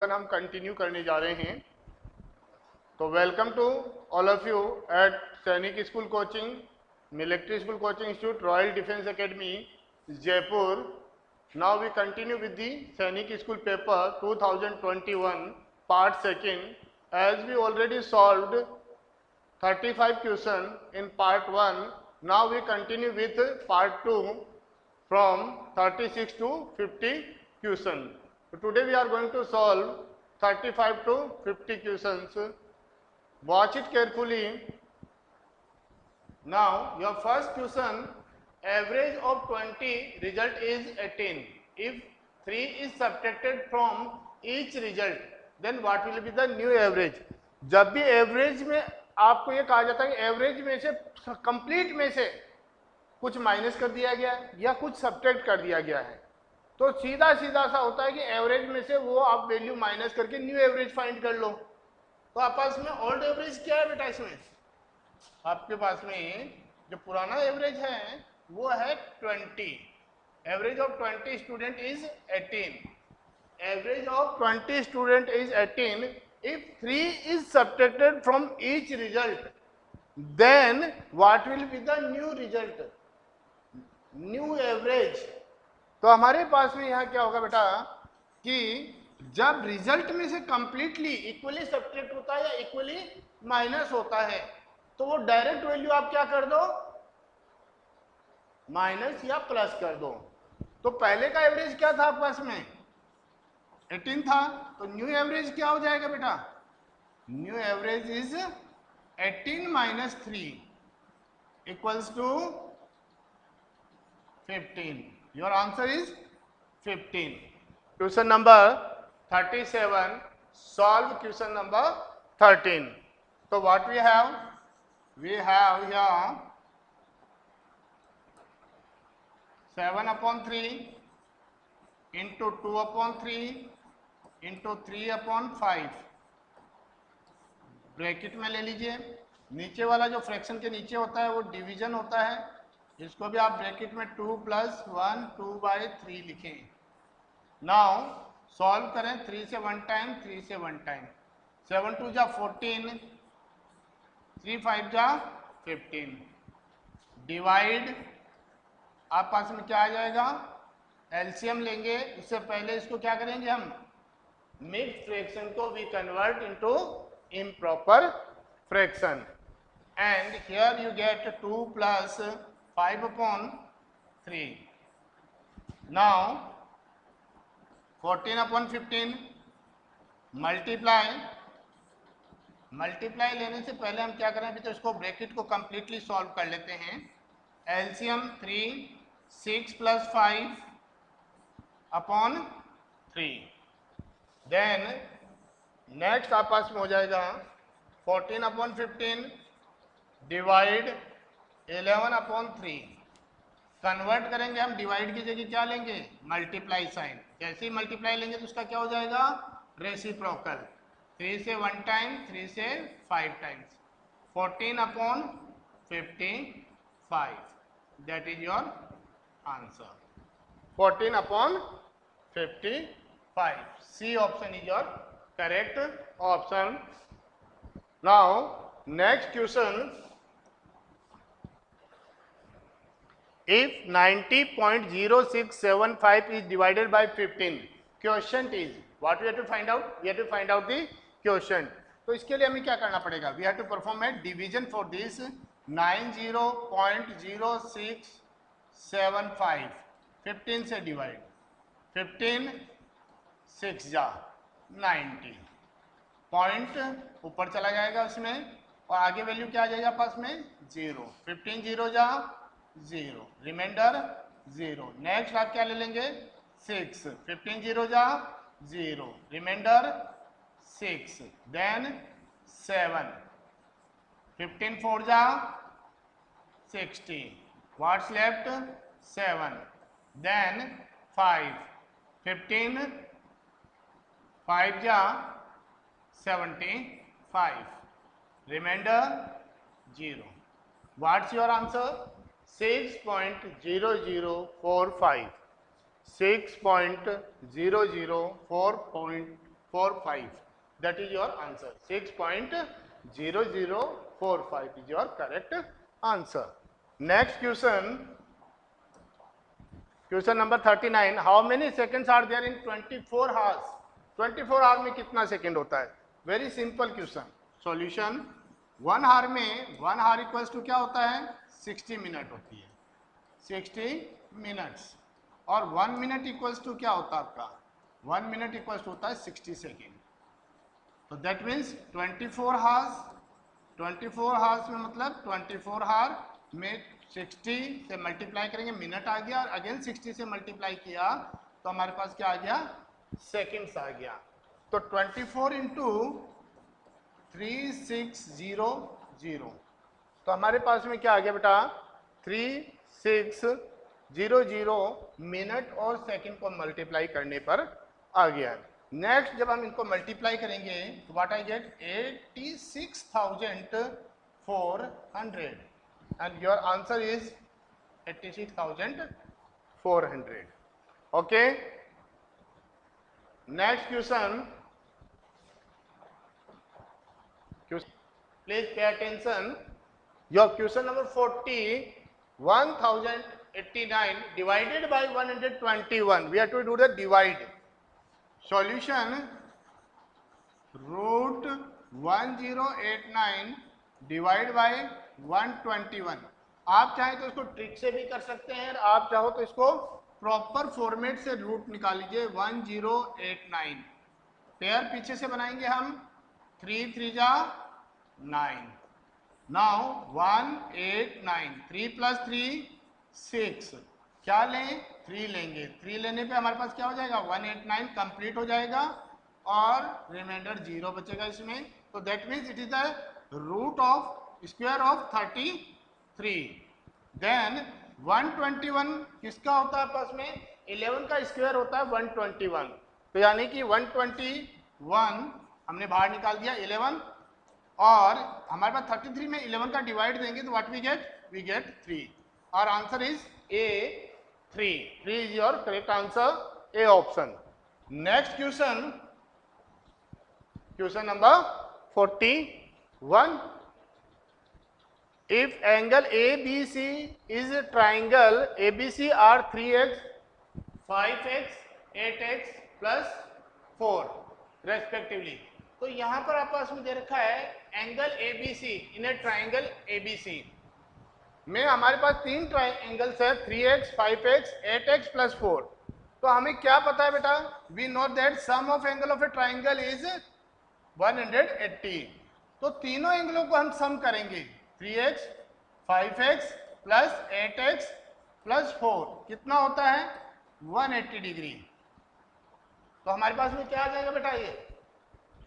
हम कंटिन्यू करने जा रहे हैं। तो welcome to all of you at Sainik school coaching, military school coaching institute, Royal Defence Academy, Jaipur. Now we continue with the Sainik school paper 2021 part second. As we already solved 35 question in part 1, now we continue with part 2 from 36 to 50 question. So today we are going to solve 35 to 50 questions. Watch it carefully. Now your first question, average of 20 result is 18. If 3 is subtracted from each result, then what will be the new average? जब भी average में आपको ये कहा जाता है कि average में से, कंप्लीट में से कुछ माइनस कर दिया गया है या कुछ सब्ट्रैक्ट कर दिया गया है, तो सीधा सीधा सा होता है कि एवरेज में से वो आप वैल्यू माइनस करके न्यू एवरेज फाइंड कर लो। तो आपके पास में ओल्ड एवरेज क्या है बेटा? इसमें आपके पास में जो पुराना एवरेज है वो है 20। Average of 20 student is 18। Average of 20 student is 18। If 3 is subtracted from each result, then what will be the new result, new average. तो हमारे पास में यहाँ क्या होगा बेटा कि जब रिजल्ट में से कंप्लीटली इक्वली सब्ट्रैक्ट होता है या इक्वली माइनस होता है, तो वो डायरेक्ट वैल्यू आप क्या कर दो, माइनस या प्लस कर दो। तो पहले का एवरेज क्या था आपके पास में? 18 था। तो न्यू एवरेज क्या हो जाएगा बेटा? New average is 18 minus 3 equals to 15. Your answer is 15. Question number 37. Solve question number 13. So what we have? We have here 7 upon 3 into 2 upon 3 into 3 upon 5. Bracket में ले लीजिए। नीचे वाला जो फ्रैक्शन के नीचे होता है वो डिवीजन होता है, इसको भी आप ब्रैकेट में 2 + 1 2/3 लिखें। नाउ सॉल्व करें 3 से 1 टाइम, 3 से 1 टाइम। 7 2 जा 14, 3 5 जा 15। डिवाइड, आप पास में क्या आ जाएगा? एलसीएम लेंगे। उससे पहले इसको क्या करेंगे हम? मिक्स्ड फ्रैक्शन को we convert into improper fraction. And here you get 2 + 5 upon 3. Now 14 upon 15 multiply लेने से पहले हम क्या करें? अभी तो इसको ब्रैकेट को कंप्लीटली सॉल्व कर लेते हैं। LCM 3, 6 + 5 upon 3। देन नेक्स्ट आप पास में हो जाएगा 14 upon 15 डिवाइड 11 upon 3। कन्वर्ट करेंगे हम, डिवाइड की जगह क्या लेंगे? Multiply sign. जैसे ही मल्टीप्लाई लेंगे तो उसका क्या हो जाएगा? रेसिप्रोकल। 3 से 1 टाइम, 3 से 5 times. 14 upon 55, that is your answer. 14 upon 55, C option is your correct option. Now next question, if 90.0675 is divided by 15, quotient is what we have to find out? We have to find out the quotient. तो इसके लिए हमें क्या करना पड़ेगा? We have to perform a division for this 90.0675 15 से divide. 15 6 जा 90, point ऊपर चला जाएगा उसमें और आगे वैल्यू क्या आ जाएगा पास में? 0। 15 0 जा 0, रिमाइंडर 0। नेक्स्ट आप क्या ले लेंगे? 6। 15 0 जा 0, रिमाइंडर 6। देन 7। 15 4 जा 60, व्हाट्स लेफ्ट? 7। देन 5। 15 5 जा 75, reminder 0। What's your answer? 6.0045, 6.0045 6.0045. That is your answer. 6.0045 is your correct answer. Next question. Question number 39. How many seconds are there in 24 hours? 24 hour में कितना second होता है? Very simple question. Solution 1 hour में 1 our equals to क्या होता है? 60 minute होती है. 60 मिनट्स. और 1 मिनट इक्वल्स टू क्या होता है आपका? 1 मिनट इक्वल्स टू होता है 60 सेकेंड. तो दैट मीन्स 24 आवर्स. 24 आवर्स में मतलब 24 आवर में 60 से मल्टीप्लाई करेंगे, मिनट आ गया, और अगेन 60 से मल्टीप्लाई किया तो हमारे पास क्या आ गया? सेकेंड्स आ गया. तो 24 इंटू 3600. तो हमारे पास में क्या आ गया बेटा? 3600 मिनट और सेकंड को मल्टीप्लाई करने पर आ गया. नेक्स्ट जब हम इनको मल्टीप्लाई करेंगे तो what I get? 86,400. and your answer is 86,400. okay, next question. Please pay attention. Your question number 40. 1089 divided by 121. We have to do the divide. Solution root 1089 divide by 121. आप चाहे तो इसको ट्रिक से भी कर सकते हैं, आप चाहो तो इसको प्रॉपर फॉर्मेट से रूट निकाल लीजिए. 1089 पेयर पीछे से बनाएंगे हम. 3 3 जा 9. नाउ 189. 3 प्लस 3 6. क्या लें? 3 लेंगे. 3 लेने पे हमारे पास क्या हो जाएगा? 189 कंप्लीट हो जाएगा और रिमाइंडर 0 बचेगा इसमें. तो that means it is the root of square of 33. Then 121 किसका होता है पास में? 11 का स्क्वायर होता है 121. तो यानी कि 121 हमने बाहर निकाल दिया 11, और हमारे पास 33 में 11 का डिवाइड देंगे तो what we get? We get 3. और answer is A 3. 3 is your correct answer, A option. Next question. Question number 41. If angle ABC is a triangle, ABC are 3x, 5x, 8x plus 4 respectively. तो यहाँ पर आप पास में दे रखा है angle ABC इन ए triangle ABC में हमारे पास 3 ट्राइंगल्स है, 3x, 5x, 8x plus 4. तो हमें क्या पता है बेटा? We know that sum of angle of a triangle is 180. तो तीनों एंगलों को हम सम करेंगे. 3x, 5x plus 8x plus 4 कितना होता है? 180 डिग्री. तो हमारे पास में क्या आ जाएगा बेटा? ये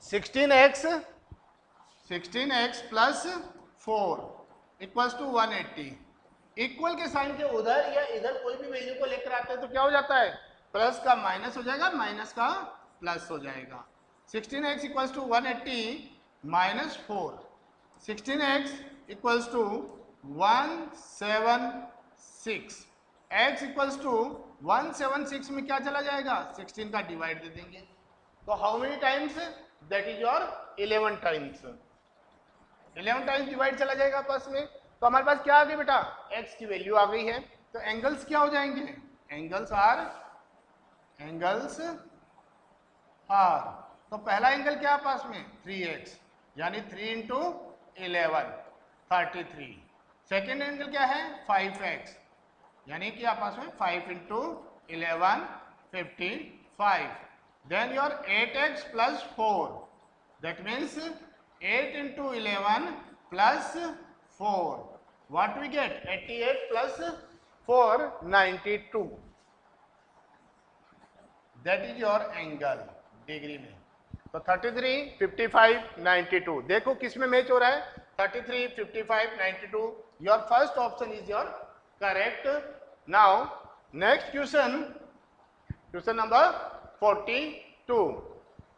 16x plus 4 equals to 180. Equal के साइन के उधर या इधर कोई भी वैल्यू को लेकर आते हैं तो क्या हो जाता है? प्लस का माइनस हो जाएगा, माइनस का प्लस हो जाएगा. 16x equals to 180 minus 4. 16x equals to 176. x equals to 176 में क्या चला जाएगा? 16 का डिवाइड दे देंगे. तो how many times? That is your 11 times. 11 times divide चला जाएगा पास में. तो हमारे पास क्या आ गई बेटा? x की वैल्यू आ गई है. तो एंगल्स क्या हो जाएंगे? एंगल्स आर तो पहला एंगल क्या पास में? 3x यानी 3 इंटू 11 33. सेकेंड एंगल क्या है? 5x यानी कि आप पास में 5 into 11 55. Then your 8x plus 4 that means 8 into 11 plus 4. What we get? 88 plus 4 92. That is your angle degree में. तो 33 55 92 देखो किस में मैच हो रहा है? 33 55 92. Your first option is your correct. Now next question. Question number 42.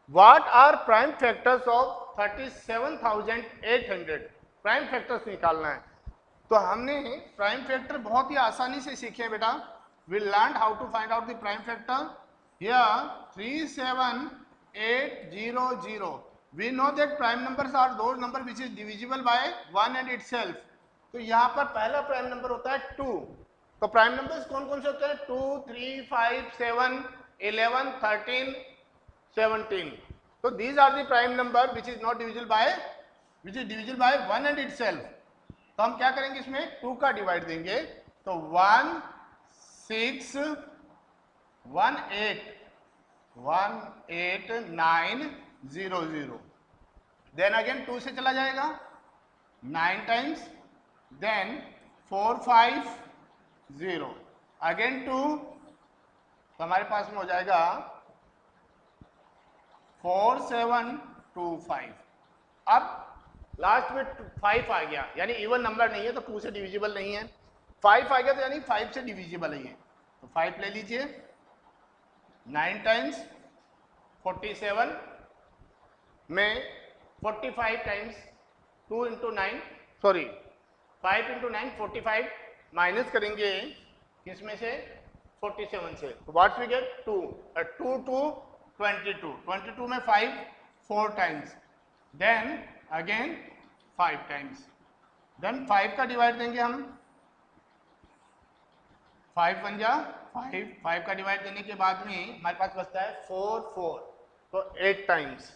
What are prime factors of 37,800? Prime factors निकालना है. तो हमने प्राइम फैक्टर बहुत ही आसानी से सीखे हैं बेटा. We learn how to find out the prime factor. Here 37 800. We know that prime numbers are those number which is divisible by 1 and itself. तो यहाँ पर पहला प्राइम नंबर होता है 2. तो प्राइम नंबर्स कौन कौन से होते हैं? 2, 3, 5, 7, 11, 13, 17. तो these are the prime number which is divisible by 1 and itself. तो हम क्या करेंगे, इसमें 2 का डिवाइड देंगे. तो 1, 6, 1, 8, 9, 0, 0. देन अगेन 2 से चला जाएगा 9 टाइम्स. देन 4, 5, 0. अगेन 2. तो हमारे पास में हो जाएगा 4, 7, 2, 5. अब लास्ट में 5 आ गया, यानी इवन नंबर नहीं है तो 2 से डिविजिबल नहीं है. 5 आ गया तो यानी 5 से डिविजिबल है ये. तो 5 ले लीजिए. 9 टाइम्स 47 में 45 times 2 into 9, sorry 5 into 9 45, minus करेंगे किसमें से? 47 से. तो व्हाट वी गेट? 2. 2 to 22. 22 में 5 4 times. Then again 5 times. Then 5 का डिवाइड देंगे हम. 5 बन जा 5 का डिवाइड देने के बाद में हमारे पास बचता है 4, 4. तो 8 टाइम्स.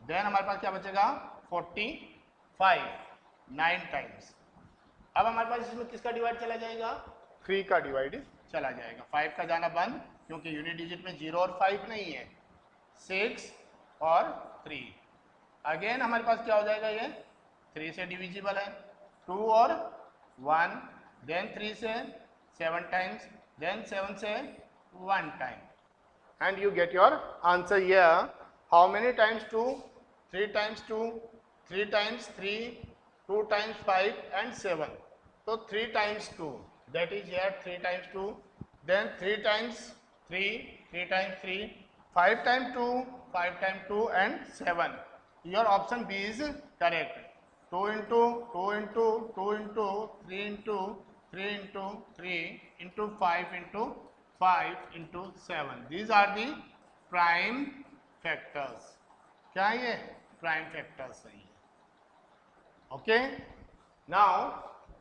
देन हमारे पास क्या बचेगा? 45, 9 टाइम्स. अब हमारे पास इसमें किसका डिवाइड चला जाएगा? 3 का डिवाइड चला जाएगा. 5 का जाना बंद, क्योंकि यूनिट डिजिट में 0 और 5 नहीं है. 6 और 3. अगेन हमारे पास क्या हो जाएगा? ये 3 से डिविजिबल है. 2 और 1. देन 3 से 7 टाइम्स. देन 7 से 1 time. And you get your answer here. How many times 2? 3 times 2, 3 times 3, 2 times 5 and 7. तो 3 times 2, that is here 3 times 2. Then 3 times 3, 3 times 3, 5 times 2, 5 times 2 and 7. Your option B is correct. 2 into 2 into 2 into 3 into 3 into 3 into 5 into 5 into 7. These are the prime factors. क्या है ये? Prime factors है ये. Okay. Now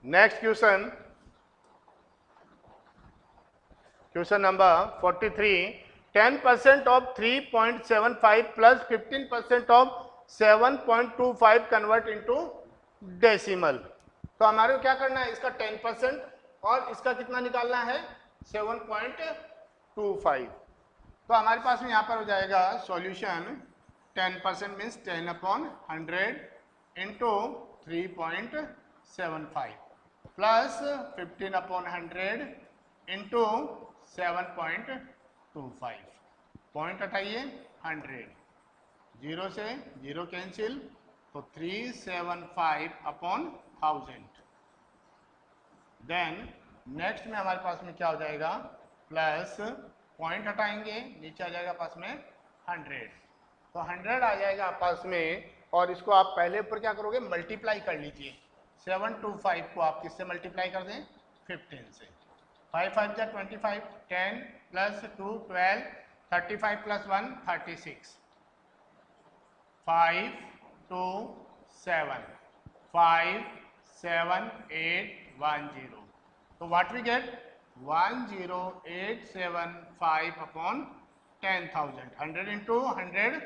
next question. Question number 43. 10% of 3.75 plus 15% of 7.25 convert into decimal. तो हमारे को क्या करना है? इसका 10% और इसका कितना निकालना है? 7.25. तो हमारे पास में यहाँ पर हो जाएगा solution. 10% means 10/100 into 3.75 plus 15/100 into 7.25. Point हटाइए 100. 0 से 0 कैंसिल. तो 375/1000. देन नेक्स्ट में हमारे पास में क्या हो जाएगा? प्लस पॉइंट हटाएंगे, नीचे आ जाएगा पास में 100. तो 100 आ जाएगा पास में. और इसको आप पहले ऊपर क्या करोगे? मल्टीप्लाई कर लीजिए. 725 को आप किससे मल्टीप्लाई कर दें? 15 से. 5 5 जा 25. 10 प्लस 2 12. 35 प्लस 1 36. 5 2 7. 5 7 8 1 0. तो व्हाट वी गेट? 10875/10,000. 100 इंटू 100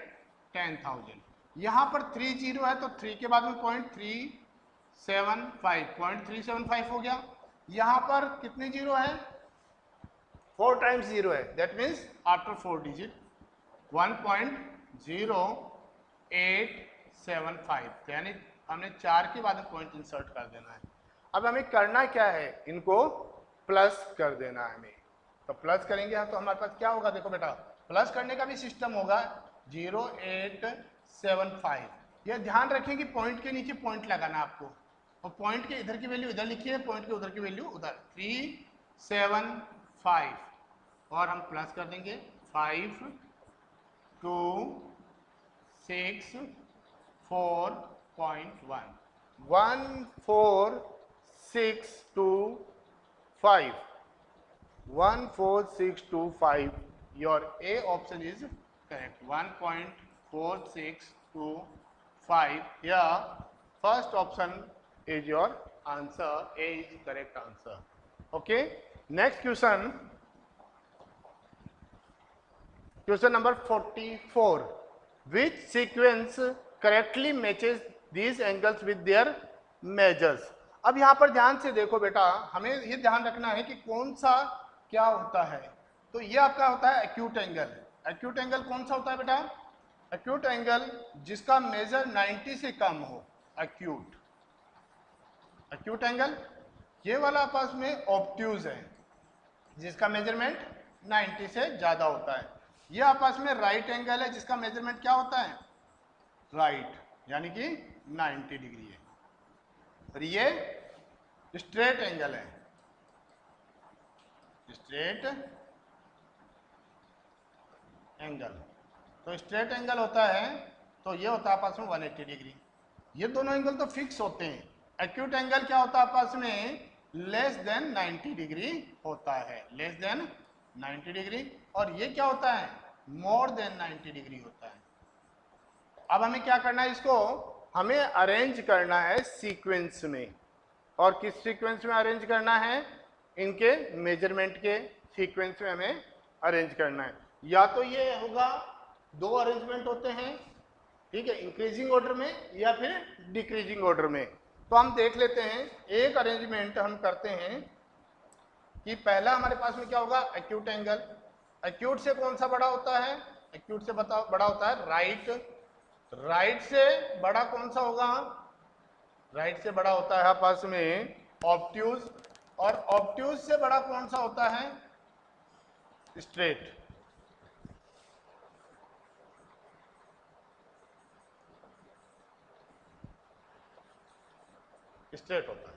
10,000. यहाँ पर 3 0 है तो 3 के बाद में 0.375 हो गया. यहाँ पर कितने 0 है? 4 टाइम्स 0 है. That means after 4 digit 1.0875. यानी हमने 4 के बाद में पॉइंट इंसर्ट कर देना है. अब हमें करना क्या है? इनको प्लस कर देना है हमें. तो प्लस करेंगे तो हमारे पास क्या होगा? देखो बेटा, प्लस करने का भी सिस्टम होगा. 0875. यह ध्यान रखें कि पॉइंट के नीचे पॉइंट लगाना आपको. और पॉइंट के इधर की वैल्यू इधर लिखिए, पॉइंट के उधर की वैल्यू उधर. 375 और हम प्लस कर देंगे 5 2 6 4.1 14625. 14625. Your A option is correct. 1.4625. Here, first option is your answer. A is correct answer. Okay. Next question. Question number 44. Which sequence correctly matches these angles with their measures? अब यहाँ पर ध्यान से देखो बेटा, हमें ये ध्यान रखना है कि कौन सा क्या होता है। तो ये आपका होता है एक्यूट एंगल। एक्यूट एंगल कौन सा होता है बेटा? एक्यूट एंगल जिसका मेजर 90 से कम हो, एक्यूट। एक्यूट एंगल ये वाला आपस में ऑब्ट्यूज है, जिसका मेजरमेंट 90 से ज्यादा होता है। ये आपस में राइट एंगल है, जिसका मेजरमेंट क्या होता है? राइट, यानी कि 90 डिग्री है। और ये स्ट्रेट एंगल है, स्ट्रेट एंगल। तो स्ट्रेट एंगल होता है तो ये होता है आपस में 180 डिग्री। ये दोनों एंगल तो फिक्स होते हैं। एक्यूट एंगल क्या होता है आपस में? लेस देन 90 डिग्री होता है, लेस देन 90 डिग्री। और ये क्या होता है? मोर देन 90 डिग्री होता है। अब हमें क्या करना है? इसको हमें अरेंज करना है सीक्वेंस में। और किस सीक्वेंस में अरेंज करना है? इनके मेजरमेंट के सीक्वेंस में हमें अरेंज करना है। या तो ये होगा, दो अरेंजमेंट होते हैं, ठीक है, इंक्रीजिंग ऑर्डर में या फिर डिक्रीजिंग ऑर्डर में। तो हम देख लेते हैं। एक अरेंजमेंट हम करते हैं कि पहला हमारे पास में क्या होगा? Acute angle. एक्यूट से कौन सा बड़ा होता है? एक्यूट से बड़ा होता है राइट। राइट से बड़ा कौन सा होगा? राइट से बड़ा होता है आपस में ऑब्ट्यूज। और ऑब्ट्यूज से बड़ा कौन सा होता है? स्ट्रेट। स्ट्रेट होता है।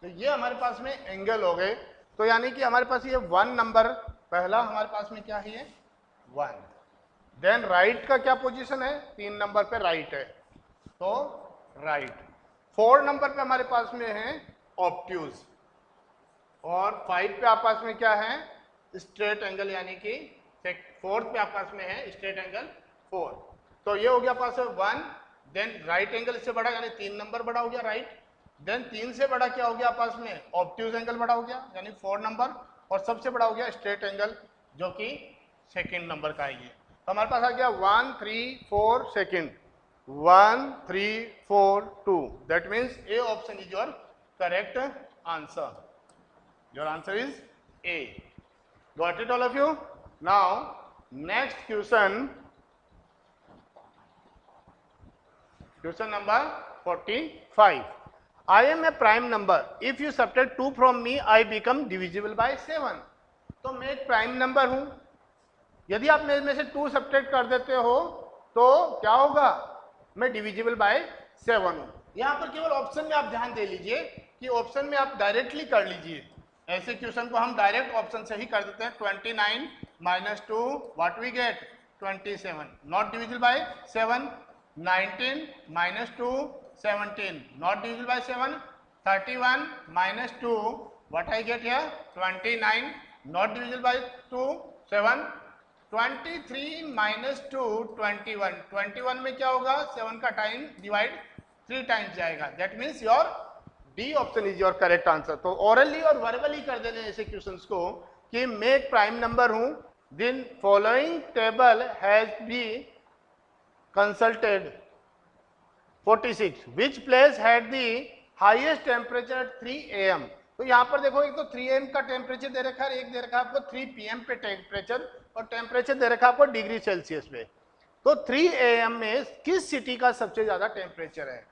तो ये हमारे पास में एंगल हो गए। तो यानी कि हमारे पास ये 1 नंबर, पहला हमारे पास में क्या है? ये 1। देन राइट का क्या पोजीशन है? 3 नंबर पे राइट है, तो राइट। 4 नंबर पे हमारे पास में है ऑब्ट्यूज। और 5 पे आपस में क्या है? स्ट्रेट एंगल, यानी कि 4th पे आपस में है स्ट्रेट एंगल 4। तो ये हो गया पास 1। देन राइट एंगल इससे बड़ा, यानी 3 नंबर बड़ा हो गया राइट। देन 3 से बड़ा क्या हो गया आपस में? ऑब्ट्यूज एंगल बड़ा हो गया, यानी 4 नंबर। और सबसे बड़ा हो गया स्ट्रेट एंगल, जो कि 2nd नंबर का है ये। तो हमारे पास आ गया 1 3 4 2nd, 1 3 4 2। That means A option is your correct answer. Your answer is A. Got it all of you? Now next question, question number 45. I am a prime number. If you subtract 2 from me, I become divisible by 7. तो मैं एक prime number हूं। यदि आप मेरे में से 2 subtract कर देते हो तो क्या होगा? मैं डिविजिबल बाय 7 हूं। यहां पर केवल ऑप्शन में आप ध्यान दे लीजिए कि ऑप्शन में आप डायरेक्टली कर लीजिए। ऐसे क्वेश्चन को हम डायरेक्ट ऑप्शन से ही कर देते हैं। 29 minus 2 what we get? 27। Not divisible by 7। 19 minus 2 17, not divisible by 7. 31 minus 2, what I get here? 29, not divisible by 2, 7. 23 minus 2, 21. 21 में क्या होगा? 7 का टाइम डिवाइड 3 टाइम्स जाएगा। That means your D option is your correct answer. तो orally और verbally कर देने ऐसे क्वेश्चंस को कि मैं एक प्राइम नंबर हूं। दिन following table has B consulted 46. Which place had the highest temperature at 3 AM? तो यहाँ पर देखो, एक तो 3 AM का टेम्परेचर दे रखा है, एक दे रखा है आपको 3 PM पे टेम्परेचर, और टेम्परेचर दे रखा है आपको डिग्री सेल्सियस पे। तो 3 AM में किस सिटी का सबसे ज्यादा टेम्परेचर है?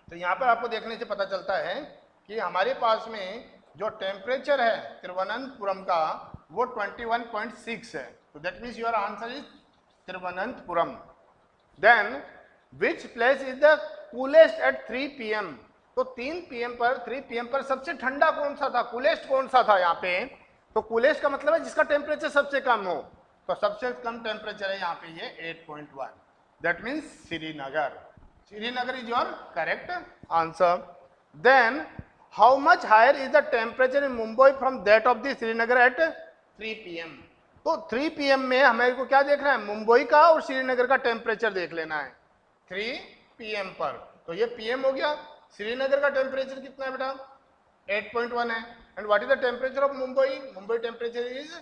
तो यहाँ पर आपको देखने से पता चलता है कि हमारे पास में जो टेम्परेचर है तिरुवनंतपुरम का वो 21.6 है। तो that means your answer is Thiruvananthapuram. Then Which place is the coolest at 3 PM? तो 3 PM पर सबसे ठंडा कौन सा था? कूलेस्ट कौन सा था यहाँ पे? तो कूलेस्ट का मतलब है जिसका टेम्परेचर सबसे कम हो। तो सबसे कम टेम्परेचर है यहाँ पे ये 8.1। That means Srinagar. Srinagar is your correct answer. Then how much higher is the temperature in Mumbai from that of the Srinagar at 3 PM? तो 3 PM में हमें को क्या देखना है, मुंबई का और श्रीनगर का टेम्परेचर देख लेना है 3 PM पर। तो ये PM हो गया। श्रीनगर का टेम्परेचर कितना है बेटा, 8.1 है। And what is the temperature of Mumbai, Mumbai temperature is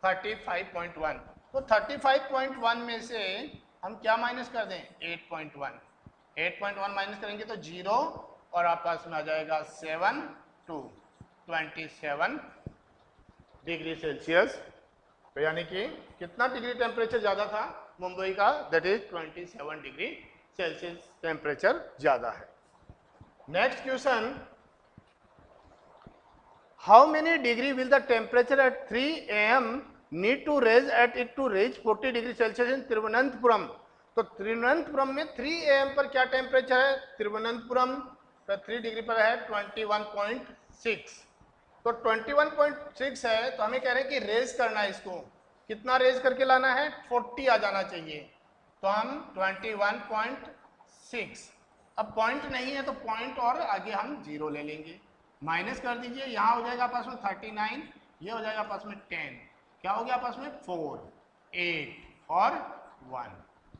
35.1। तो 35.1 में से हम क्या माइनस कर दें, 8.1। 8.1 माइनस करेंगे तो 0 और आपके पास में आ जाएगा 7 to 27 डिग्री सेल्सियस। तो यानी कि कितना डिग्री टेम्परेचर ज्यादा था मुंबई का, that is 27 degree Celsius temperature ज्यादा है। Next question, how many degree will the temperature at 3 AM need to raise at it to reach 40 degree Celsius in Thiruvananthapuram. तो तिरुवनंतपुरम में 3 AM पर क्या टेम्परेचर है, तिरुवनंतपुरम तो 3 डिग्री पर है 21.6। तो 21.6 है, तो हमें कह रहे हैं कि रेज करना है इसको, कितना रेज करके लाना है, 40 आ जाना चाहिए। तो हम 21.6, अब पॉइंट नहीं है तो पॉइंट और आगे हम 0 ले लेंगे, माइनस कर दीजिए, यहाँ हो जाएगा आपस में 39, ये हो जाएगा आपस में 10, क्या हो गया आपस में 4, 8 और 1।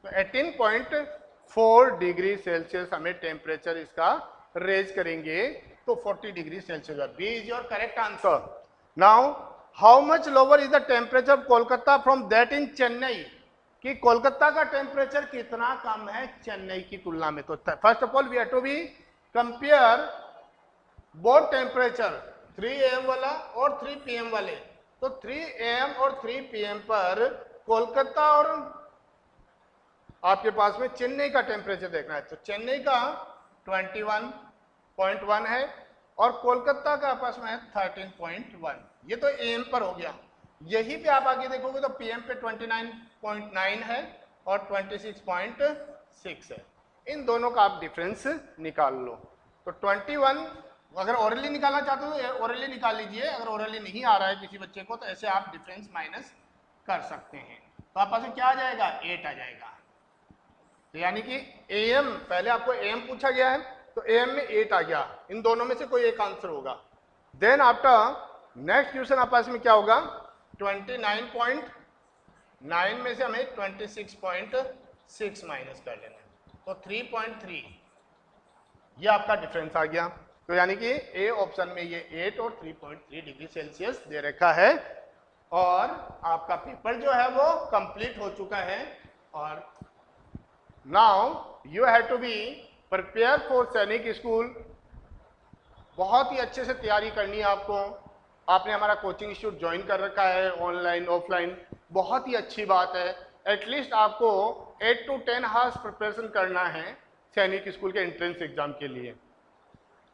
तो 18.4 डिग्री सेल्सियस हमें टेम्परेचर इसका रेज करेंगे, तो 40 degree Celsius. B is your correct answer. Now how much lower is the temperature of Kolkata from that in Chennai, कि कोलकाता का टेम्परेचर कितना कम है चेन्नई की तुलना में। तो first of all we have to be compare both temperature 3 AM वाला और 3 PM वाले। तो 3 AM और 3 PM पर कोलकाता और आपके पास में चेन्नई का टेम्परेचर देखना है। तो चेन्नई का 21.1 है और कोलकाता का आपस में है 13.1। ये तो AM पर हो गया। यही पे आप आगे देखोगे तो PM पे 29.9 है और 26.6 है। इन दोनों का आप डिफरेंस निकाल लो। तो 21 अगर ओरली निकालना चाहते हो तो ओरली निकाल लीजिए, अगर ओरली नहीं आ रहा है किसी बच्चे को तो ऐसे आप डिफरेंस माइनस कर सकते हैं। तो आप पास में क्या आ जाएगा, 8 आ जाएगा। तो यानी कि AM, पहले आपको AM पूछा गया है तो AM में 8 आ गया, इन दोनों में से कोई एक आंसर होगा। देन आफ्टर नेक्स्ट क्वेश्चन आप पास में क्या होगा, 29.9 में से हमें 26.6 माइनस कर लेना है, तो 3.3, ये आपका डिफरेंस आ गया। तो यानी कि ए ऑप्शन में ये 8 और 3.3 डिग्री सेल्सियस दे रखा है और आपका पेपर जो है वो कंप्लीट हो चुका है। और now you have to be prepare for Sainik school. बहुत ही अच्छे से तैयारी करनी है आपको। आपने हमारा कोचिंग इंस्टीट्यूट ज्वाइन कर रखा है, ऑनलाइन ऑफलाइन, बहुत ही अच्छी बात है। एटलीस्ट आपको 8 to 10 आवर्स प्रिपरेशन करना है सैनिक स्कूल के एंट्रेंस एग्जाम के लिए।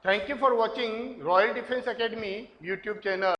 Thank you for watching Royal Defense Academy YouTube channel.